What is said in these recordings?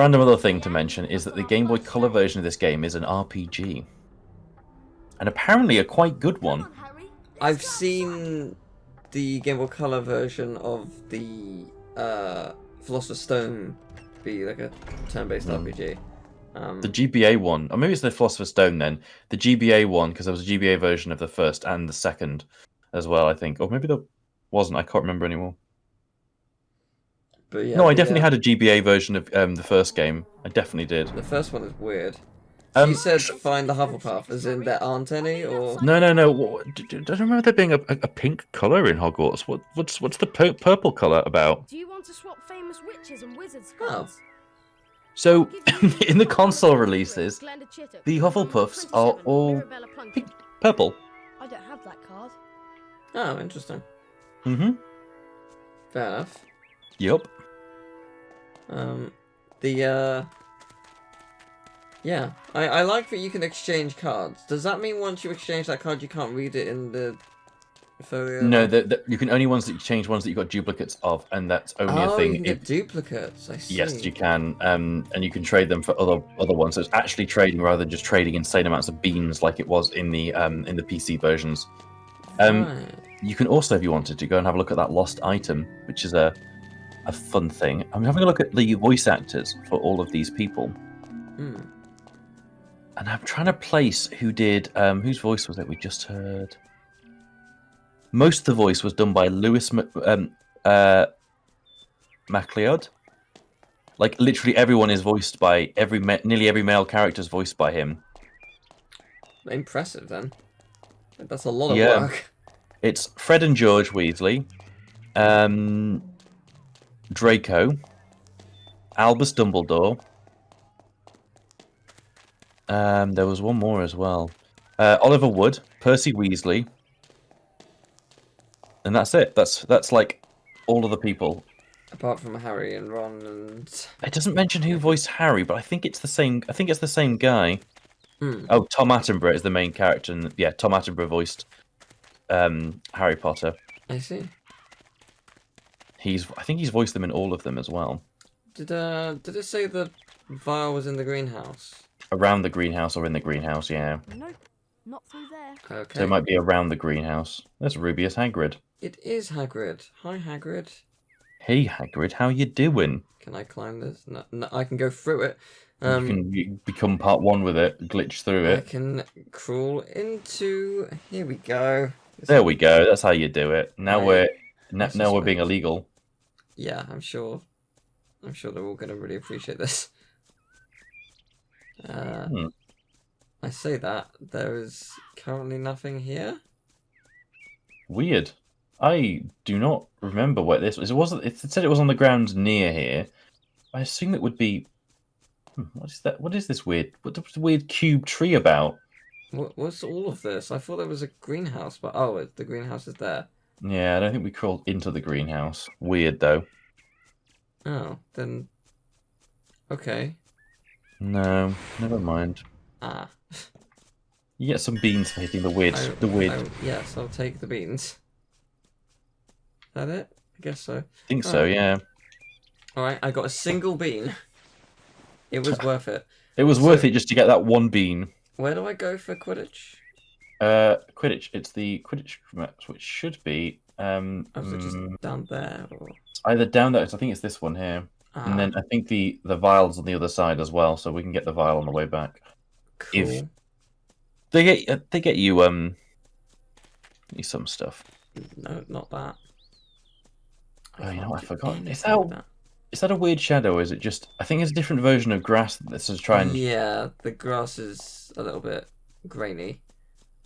random other thing to mention is that the Game Boy Color version of this game is an RPG. And apparently a quite good one. I've seen the Game Boy Color version of the Philosopher's Stone be like a turn-based RPG. The GBA one, or maybe it's the Philosopher's Stone then. The GBA one, because there was a GBA version of the first and the second as well, I think. Or maybe there wasn't, I can't remember anymore. But yeah, no, I definitely had a GBA version of the first game. I definitely did. The first one is weird. So you said find the Hufflepuff, as in there aren't any, or no. I don't remember there being a pink color in Hogwarts. What's the purple color about? Do you want to swap famous witches and wizards cards? So, in the console releases, the Hufflepuffs are all purple. I don't have that card. Oh, interesting. Mm-hmm. Fair enough. Yup. Yeah, I like that you can exchange cards. Does that mean once you exchange that card, you can't read it in the folio? No, you can only exchange ones that you've got duplicates of, and that's only a thing. You can get duplicates. I see. Yes, you can, and you can trade them for other ones. So it's actually trading rather than just trading insane amounts of beans like it was in the PC versions. Right. You can also, if you wanted to, go and have a look at that lost item, which is a fun thing. I'm having a look at the voice actors for all of these people. Hmm. And I'm trying to place who did, whose voice was it we just heard? Most of the voice was done by Lewis MacLeod. Like, literally everyone is voiced by, nearly every male character is voiced by him. Impressive, then. That's a lot of work. It's Fred and George Weasley, Draco, Albus Dumbledore. There was one more as well. Oliver Wood, Percy Weasley, and that's it. That's like all of the people. Apart from Harry and Ron and. It doesn't mention who voiced Harry, but I think it's the same. I think it's the same guy. Oh, Tom Attenborough is the main character, and yeah, Tom Attenborough voiced Harry Potter. I see. I think he's voiced them in all of them as well. Did it say the vial was in the greenhouse? Around the greenhouse or in the greenhouse, yeah. Nope, not through there. Okay. So it might be around the greenhouse. There's Rubius Hagrid. It is Hagrid. Hi, Hagrid. Hey, Hagrid, how you doing? Can I climb this? No, I can go through it. You can become part one with it, glitch through it. I can crawl into. Here we go. There we go. That's how you do it. Now we're being illegal. Yeah, I'm sure. I'm sure they're all going to really appreciate this. I say that there is currently nothing here. Weird. I do not remember where this was. It said it was on the ground near here. I assume it would be. What is that? What is this weird? What's the weird cube tree about? What's all of this? I thought there was a greenhouse, but oh, the greenhouse is there. Yeah, I don't think we crawled into the greenhouse. Weird though. Oh, then. Okay. No, never mind. Ah. You get some beans for hitting the weird. Yes, I'll take the beans. Is that it? I guess so. I think so, yeah. Alright, I got a single bean. It was worth it. It was worth it just to get that one bean. Where do I go for Quidditch? Quidditch. It's the Quidditch map, which should be. Was it just down there? Or... Either down there. I think it's this one here. And then I think the vial's on the other side as well, so we can get the vial on the way back. Cool. If they get you some stuff. No, not that. Oh, you know what? I forgot. Is that a weird shadow, or is it just? I think it's a different version of grass that this is trying. Yeah, the grass is a little bit grainy.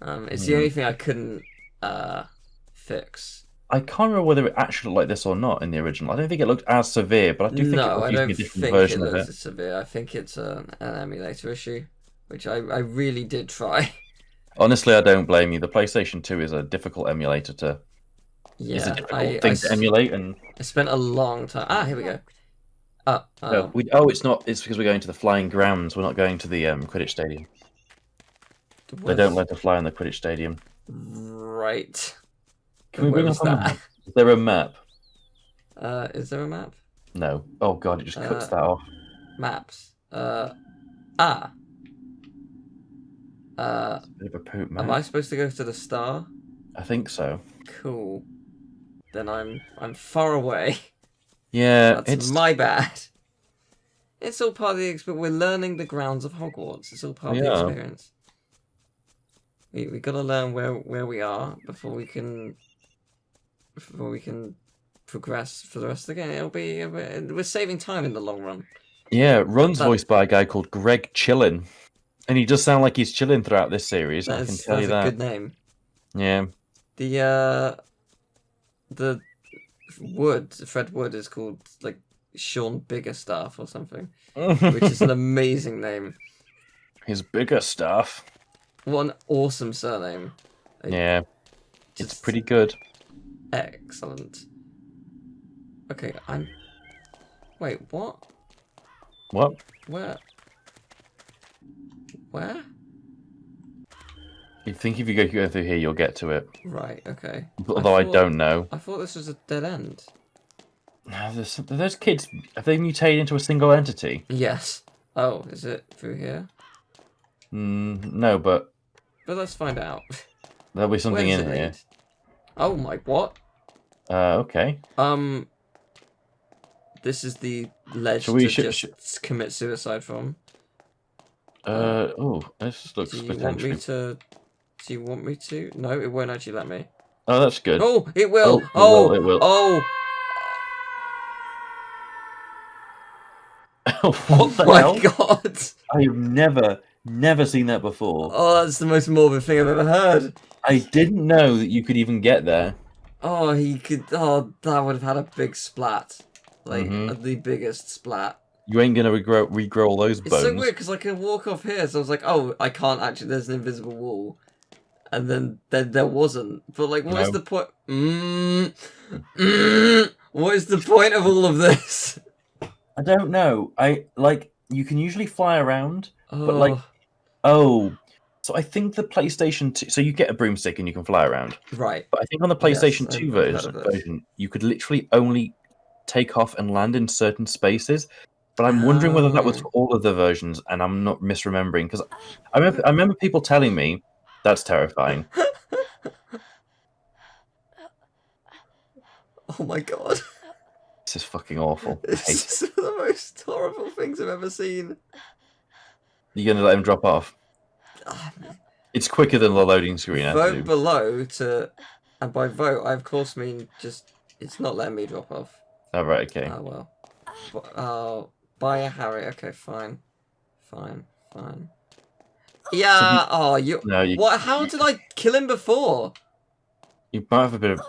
It's the only thing I couldn't fix. I can't remember whether it actually looked like this or not in the original. I don't think it looked as severe, but I do think it was using a different version of it. It's severe. I think it's an emulator issue, which I really did try. Honestly, I don't blame you. The PlayStation 2 is a difficult emulator to. Yeah, it's a difficult thing to emulate, and I spent a long time. Ah, here we go. It's not. It's because we're going to the flying grounds. We're not going to the Quidditch stadium. They don't let to fly in the Quidditch stadium. Right. Can we bring up a map? Is there a map? Is there a map? No. Oh god, it just cuts that off. Maps. It's a bit of a poop Am map. I supposed to go to the star? I think so. Cool. Then I'm far away. Yeah, That's my bad. It's all part of the experience. We're learning the grounds of Hogwarts. It's all part of the experience. We gotta learn where we are before we can progress for the rest of the game. We're saving time in the long run. Yeah, Ron's voiced by a guy called Greg Chillin, and he does sound like he's chilling throughout this series. I can tell you that. That's a good name. Yeah. The Fred Wood is called like Sean Biggerstaff or something, which is an amazing name. His bigger stuff. What an awesome surname. Yeah, it's pretty good. Excellent. Okay, Wait, what? What? Where? You think if you go through here, you'll get to it. Right, okay. Although I don't know. I thought this was a dead end. Those kids, have they mutated into a single entity? Yes. Oh, is it through here? No, but let's find out. there'll be something in here. Lead? Oh my, what? Okay. This is the ledge to commit suicide from. This looks Do potentially... you want me to? No, it won't actually let me. Oh, that's good. Oh, it will! It will. What the hell? My god! I've never seen that before. Oh, that's the most morbid thing I've ever heard. I didn't know that you could even get there. Oh, he could... Oh, that would have had a big splat. Like, the biggest splat. You ain't gonna regrow all those bones. It's so weird, because I can walk off here, so I was like, oh, I can't actually... There's an invisible wall. And then there wasn't. But, like, what is the point... What is the point of all of this? I don't know. You can usually fly around, but, like... Oh... So I think the PlayStation 2... So you get a broomstick and you can fly around. Right. But I think on the PlayStation 2 version, you could literally only take off and land in certain spaces. But I'm wondering whether that was for all of the versions, and I'm not misremembering. Because I remember people telling me, that's terrifying. Oh my god. This is fucking awful. This is one of the most horrible things I've ever seen. You're going to let him drop off? It's quicker than the loading screen. Vote below to, and by vote I of course mean just it's not letting me drop off. Oh right, okay. Oh well. Buy a Harry. Okay, fine. Yeah. So what? How did I kill him before? You might have a bit of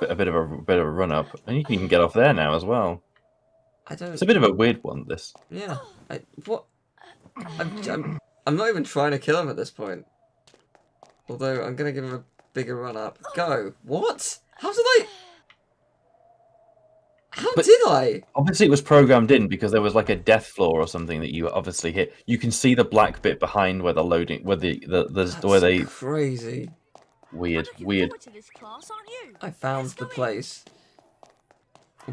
a run up, and you can even get off there now as well. I don't. It's a bit of a weird one. This. Yeah. What? I'm not even trying to kill him at this point. Although I'm gonna give him a bigger run up. Go. What? How did I? Obviously, it was programmed in because there was like a death floor or something that you obviously hit. You can see the black bit behind where the loading, where they. Crazy. Weird. To this class, aren't you? I found the place.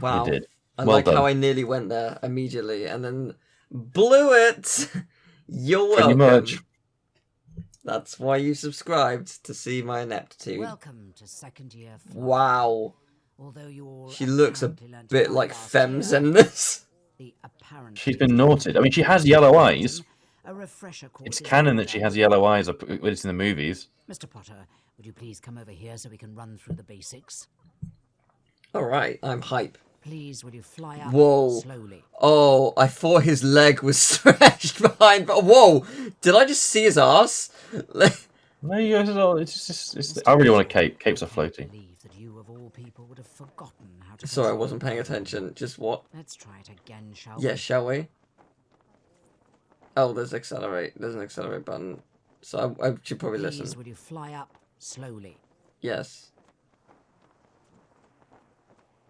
Wow. You did. I Well like done. how I nearly went there immediately and then blew it. You're Pretty welcome. much. That's why you subscribed, to see my ineptitude. Welcome to second year. Wow. Although you all She looks a apparently bit learnt like last year, Fems in this. the apparent She's been naughted. I mean, she has yellow eyes. A refresher course It's is canon that she required. has yellow eyes. It's in the movies. Mr. Potter, would you please come over here so we can run through the basics? Alright, I'm hype. Please, will you fly up Whoa. slowly? Oh, I thought his leg was stretched behind, but whoa! Did I just see his ass? No, you guys all. It's just. I really want a cape. Capes are floating. Believe that you of all people would have forgotten how to Sorry, I control wasn't paying them. attention. Just what? Let's try it again, shall Yeah, we? shall we? Oh, there's accelerate. There's an accelerate button. So I should probably Please, listen. will you fly up slowly? Yes.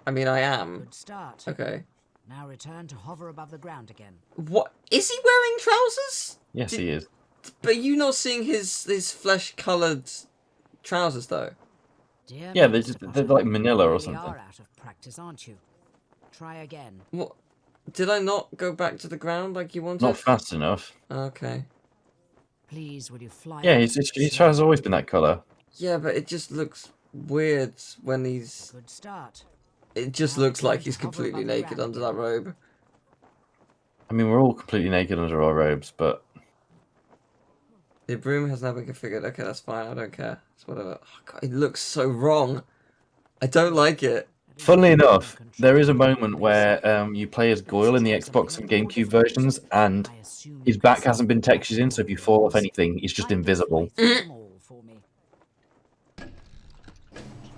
I mean, I am. Good start. Okay. Now return to hover above the ground again. What? Is he wearing trousers? Yes, he is. But you not seeing his flesh-coloured trousers, though? Dear Yeah, Mr. they're Potter, like manila or you something. are out of practice, aren't you? Try again. What? Did I not go back to the ground like you wanted? Not fast enough. Okay. Please, will you fly? Yeah, up his slowly? has always been that colour. Yeah, but it just looks weird when he's... Good start. It just looks like he's completely naked under that robe. I mean, we're all completely naked under our robes, but The broom has now been configured. Okay, that's fine. I don't care. It's whatever. Oh, God, it looks so wrong. I don't like it. funnily enough, there is a moment where you play as Goyle in the Xbox and GameCube versions, and his back hasn't been textured in, so if you fall off anything, he's just invisible.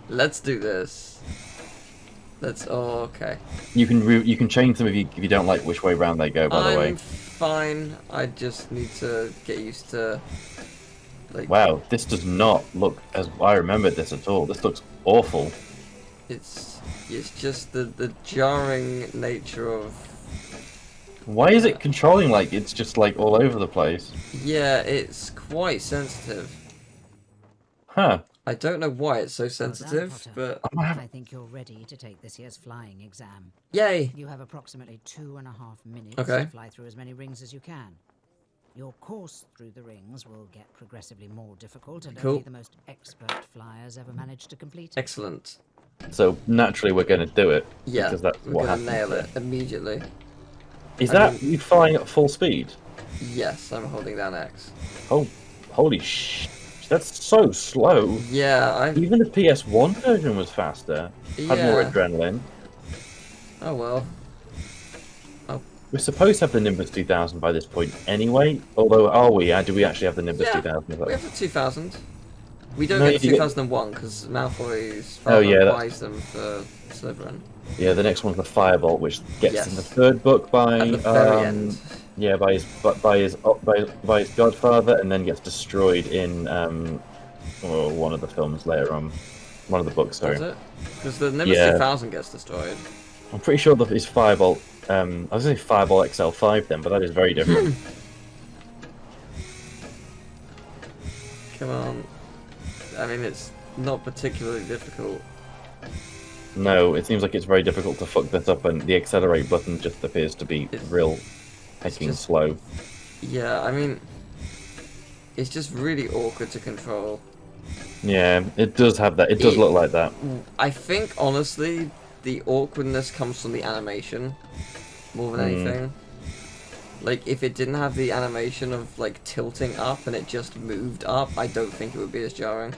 Let's do this. Let's... Oh, okay. You can change them if you don't like which way round they go. By the way, I'm fine. I just need to get used to... Like, wow, this does not look as I remembered this at all. This looks awful. it's just the jarring nature of... Why is it controlling like it's just like all over the place? Yeah, it's quite sensitive. Huh. I don't know why it's so sensitive, but... I think you're ready to take this year's flying exam. Yay! You have approximately 2.5 minutes Okay. to fly through as many rings as you can. Your course through the rings will get progressively more difficult, and Cool. only the most expert flyers ever manage to complete it. Excellent. So naturally, we're going to do it. Yeah, because that's we're what gonna happens. nail it immediately. Is I that you flying at full speed? Yes, I'm holding down X. Oh, holy sh! That's so slow. Yeah, Even the PS1 version was faster. Had more Yeah. adrenaline. Oh well. We're supposed to have the Nimbus 2000 by this point anyway. Although, are we? Do we actually have the Nimbus Yeah, 2000? we have the 2000. We don't No, get the you get- 2001 because Malfoy's Oh, father yeah, that- buys them for Slytherin. Yeah, the next one's the Firebolt, which gets Yes. in the third book by At the very end. yeah, by his godfather, and then gets destroyed in one of the films later on, one of the books. Sorry, Does it? Because the Nimbus Yeah. 2000 gets destroyed. I'm pretty sure that his Firebolt. I was going to say Firebolt XL5 then, but that is very different. Come on. I mean, it's not particularly difficult. No, it seems like it's very difficult to fuck this up, and the accelerate button just appears to be It's- real fucking just- slow. Yeah, I mean, it's just really awkward to control. Yeah, it does have that. It does look like that. I think, honestly, the awkwardness comes from the animation more than anything. Like, if it didn't have the animation of, like, tilting up and it just moved up, I don't think it would be as jarring.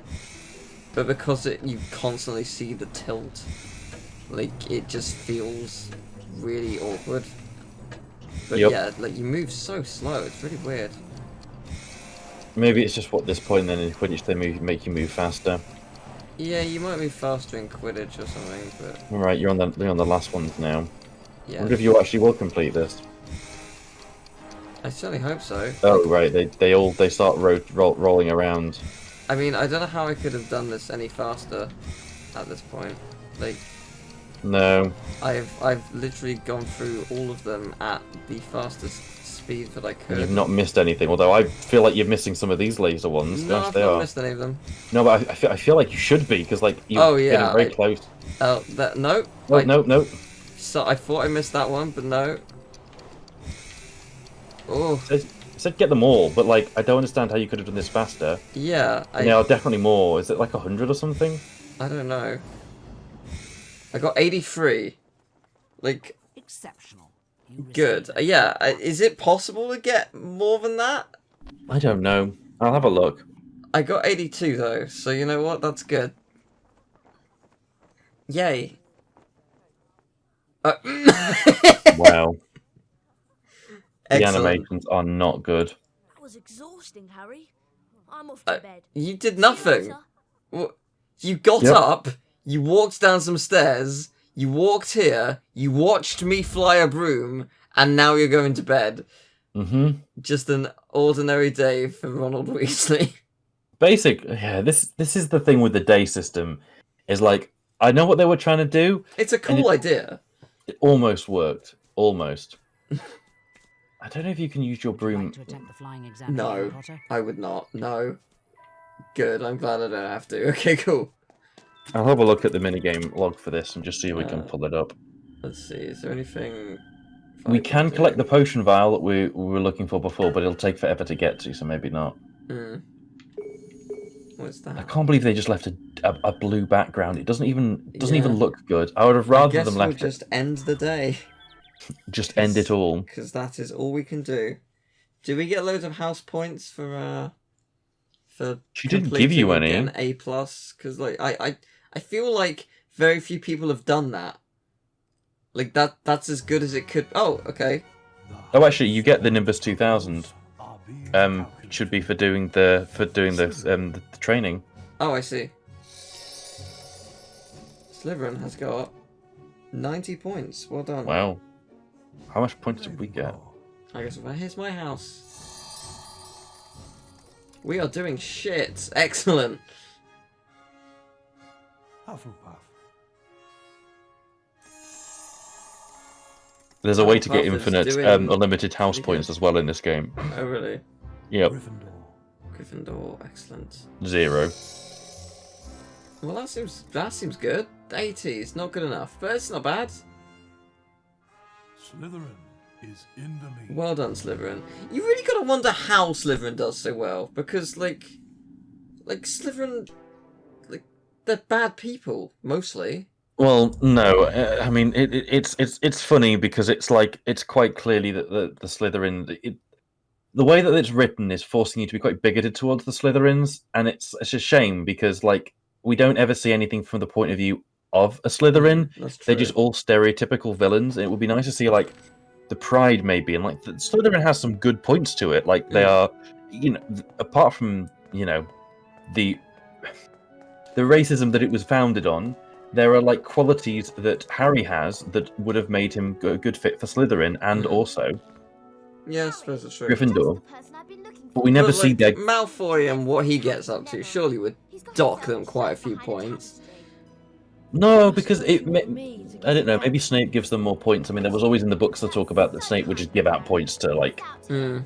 But because you constantly see the tilt, like, it just feels really awkward. But Yep. yeah, like, you move so slow, it's really weird. Maybe it's just what this point then in Quidditch they make you move faster. Yeah, you might be faster in Quidditch or something, but All right, you're on the last ones now. I yeah. wonder if you actually will complete this. I certainly hope so. Oh right, they start rolling around. I mean, I don't know how I could have done this any faster at this point. Like, No, I've literally gone through all of them at the fastest speed that I and could. you've not missed anything. Although I feel like you're missing some of these laser ones. No, Gosh, I've they not are. missed any of them. No, but I feel like you should be because like you're Oh, yeah, getting very close. Oh, no. Oh, no. So I thought I missed that one, but no. Oh, It said get them all, but like I don't understand how you could have done this faster. yeah. And there are definitely more. Is it like 100 or something? I don't know. I got 83. Like, Exceptional. You good. received Yeah. Is it possible to get more than that? I don't know. I'll have a look. I got 82 though, so you know what? That's good. Yay. Wow. The Excellent. animations are not good. That was exhausting, Harry. I'm off to bed. You did See you nothing. later. You got Yep. up, you walked down some stairs, you walked here, you watched me fly a broom, and now you're going to bed. Mm-hmm. Just an ordinary day for Ronald Weasley. Yeah, this is the thing with the day system. Is like, I know what they were trying to do. It's a cool idea. It almost worked. Almost. I don't know if you can use your Would you broom. like to attempt the flying exam No. again, Potter? I would not. No. Good, I'm glad I don't have to. Okay, cool. I'll have a look at the minigame log for this and just see if we can pull it up. Let's see, is there anything... We can collect the potion vial that we were looking for before, but it'll take forever to get to, so maybe not. Hmm. What's that? I can't believe they just left a blue background. It doesn't even look good. I would have rather them left just end the day. Just end it all. Because that is all we can do. Do we get loads of house points for She didn't give you any. An A+? Because like I feel like very few people have done that. Like that's as good as it could. Oh, okay. Oh, actually, you get the Nimbus 2000. Should be for doing the training. Oh, I see. Slytherin has got 90 points. Well done. Wow. How much points did we get? I guess here's my house. We are doing shit. Excellent. Hufflepuff. There's a way to get Hufflepuff is infinite, doing unlimited house pretty points good. as well in this game. Oh, really? Yep. Gryffindor. Excellent. 0. Well, that seems good. 80 is not good enough, but it's not bad. Slytherin is in the lead. Well done, Slytherin. You really gotta wonder how Slytherin does so well, because like Slytherin, like they're bad people mostly. Well, no. I mean, it's funny because it's like it's quite clearly that the Slytherin. The way that it's written is forcing you to be quite bigoted towards the Slytherins, and it's a shame because like we don't ever see anything from the point of view of a Slytherin. That's true. They're just all stereotypical villains. And it would be nice to see like the pride maybe, and like the Slytherin has some good points to it. Like they are, apart from the racism that it was founded on, there are like qualities that Harry has that would have made him a good fit for Slytherin, and also Yeah, I suppose it's true. Gryffindor. But we never see their. Malfoy and what he gets up to surely would dock them quite a few points. No, because I don't know. Maybe Snape gives them more points. I mean, there was always in the books the talk about that Snape would just give out points to like Hmm.